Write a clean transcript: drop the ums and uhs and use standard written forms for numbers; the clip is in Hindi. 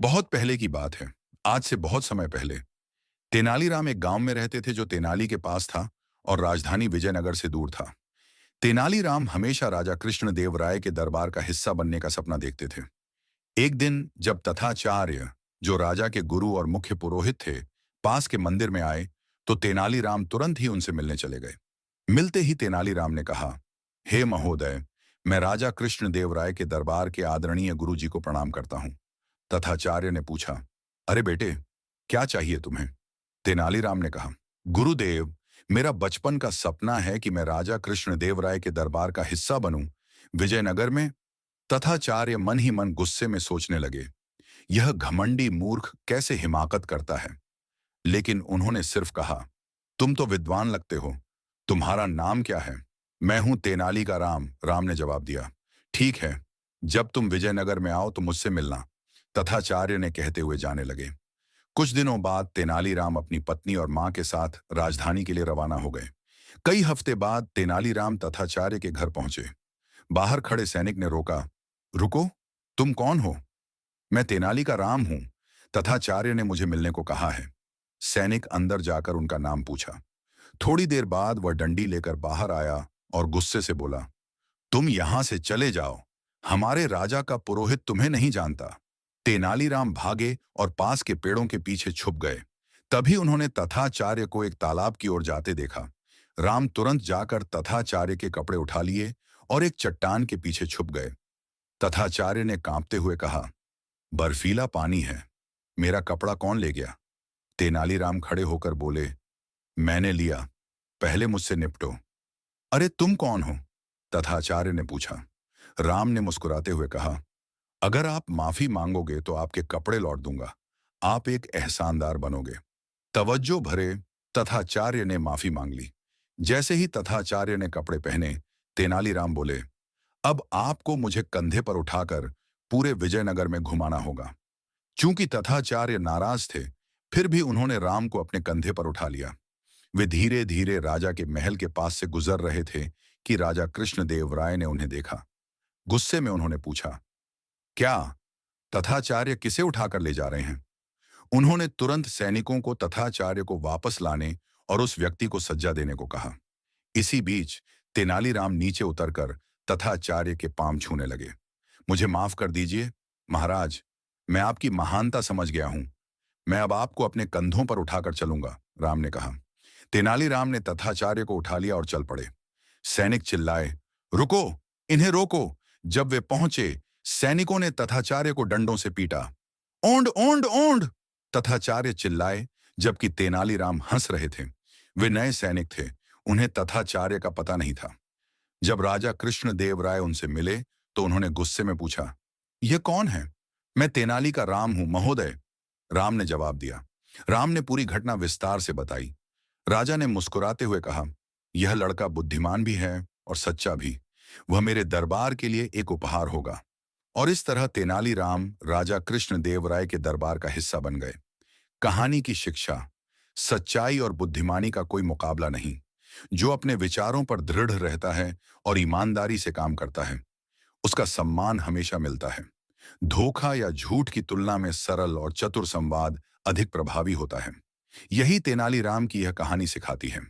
बहुत पहले की बात है। आज से बहुत समय पहले तेनालीराम एक गांव में रहते थे जो तेनाली के पास था और राजधानी विजयनगर से दूर था। तेनालीराम हमेशा राजा कृष्णदेव राय के दरबार का हिस्सा बनने का सपना देखते थे। एक दिन जब तथाचार्य, जो राजा के गुरु और मुख्य पुरोहित थे, पास के मंदिर में आए, तो तेनालीराम तुरंत ही उनसे मिलने चले गए। मिलते ही तेनालीराम ने कहा, हे महोदय, मैं राजा कृष्णदेव राय के दरबार के आदरणीय गुरु जी को प्रणाम करता हूँ। तथाचार्य ने पूछा, अरे बेटे, क्या चाहिए तुम्हें? तेनालीराम ने कहा, गुरुदेव, मेरा बचपन का सपना है कि मैं राजा कृष्णदेव राय के दरबार का हिस्सा बनूं, विजयनगर में। तथाचार्य मन ही मन गुस्से में सोचने लगे, यह घमंडी मूर्ख कैसे हिमाकत करता है। लेकिन उन्होंने सिर्फ कहा, तुम तो विद्वान लगते हो, तुम्हारा नाम क्या है? मैं हूं तेनाली का राम, राम ने जवाब दिया। ठीक है, जब तुम विजयनगर में आओ तो मुझसे मिलना, तथाचार्य ने कहते हुए जाने लगे। कुछ दिनों बाद तेनालीराम अपनी पत्नी और मां के साथ राजधानी के लिए रवाना हो गए। कई हफ्ते बाद तेनालीराम तथाचार्य के घर पहुंचे। बाहर खड़े सैनिक ने रोका, रुको, तुम कौन हो? मैं तेनाली का राम हूं, तथाचार्य ने मुझे मिलने को कहा है। सैनिक अंदर जाकर उनका नाम पूछा। थोड़ी देर बाद वह डंडी लेकर बाहर आया और गुस्से से बोला, तुम यहां से चले जाओ, हमारे राजा का पुरोहित तुम्हें नहीं जानता। तेनालीराम भागे और पास के पेड़ों के पीछे छुप गए। तभी उन्होंने तथाचार्य को एक तालाब की ओर जाते देखा। राम तुरंत जाकर तथाचार्य के कपड़े उठा लिए और एक चट्टान के पीछे छुप गए। तथाचार्य ने कांपते हुए कहा, बर्फीला पानी है, मेरा कपड़ा कौन ले गया? तेनालीराम खड़े होकर बोले, मैंने लिया, पहले मुझसे निपटो। अरे तुम कौन हो? तथाचार्य ने पूछा। राम ने मुस्कुराते हुए कहा, अगर आप माफी मांगोगे तो आपके कपड़े लौट दूंगा, आप एक एहसानदार बनोगे। तवज्जो भरे तथाचार्य ने माफी मांग ली। जैसे ही तथाचार्य ने कपड़े पहने, तेनालीराम बोले, अब आपको मुझे कंधे पर उठाकर पूरे विजयनगर में घुमाना होगा। चूंकि तथाचार्य नाराज थे, फिर भी उन्होंने राम को अपने कंधे पर उठा लिया। वे धीरे धीरे राजा के महल के पास से गुजर रहे थे कि राजा कृष्णदेव राय ने उन्हें देखा। गुस्से में उन्होंने पूछा, क्या? तथाचार्य किसे उठाकर ले जा रहे हैं? उन्होंने तुरंत सैनिकों को तथाचार्य को वापस लाने और उस व्यक्ति को सज्जा देने को कहा। इसी बीच तेनालीराम नीचे उतरकर तथाचार्य के पांव छूने लगे। मुझे माफ कर दीजिए महाराज, मैं आपकी महानता समझ गया हूं, मैं अब आपको अपने कंधों पर उठाकर चलूंगा, राम ने कहा। तेनालीराम ने तथाचार्य को उठा लिया और चल पड़े। सैनिक चिल्लाए, रुको, इन्हें रोको। जब वे पहुंचे, सैनिकों ने तथाचार्य को डंडों से पीटा। ओंड ओंड ओंड, तथाचार्य चिल्लाए, जबकि तेनालीराम हंस रहे थे। वे नए सैनिक थे, उन्हें तथाचार्य का पता नहीं था। जब राजा कृष्णदेव राय उनसे मिले तो उन्होंने गुस्से में पूछा, यह कौन है? मैं तेनाली का राम हूं महोदय, राम ने जवाब दिया। राम ने पूरी घटना विस्तार से बताई। राजा ने मुस्कुराते हुए कहा, यह लड़का बुद्धिमान भी है और सच्चा भी, वह मेरे दरबार के लिए एक उपहार होगा। और इस तरह तेनालीराम राजा कृष्णदेव राय के दरबार का हिस्सा बन गए। कहानी की शिक्षा, सच्चाई और बुद्धिमानी का कोई मुकाबला नहीं। जो अपने विचारों पर दृढ़ रहता है और ईमानदारी से काम करता है, उसका सम्मान हमेशा मिलता है। धोखा या झूठ की तुलना में सरल और चतुर संवाद अधिक प्रभावी होता है। यही तेनालीराम की यह कहानी सिखाती है।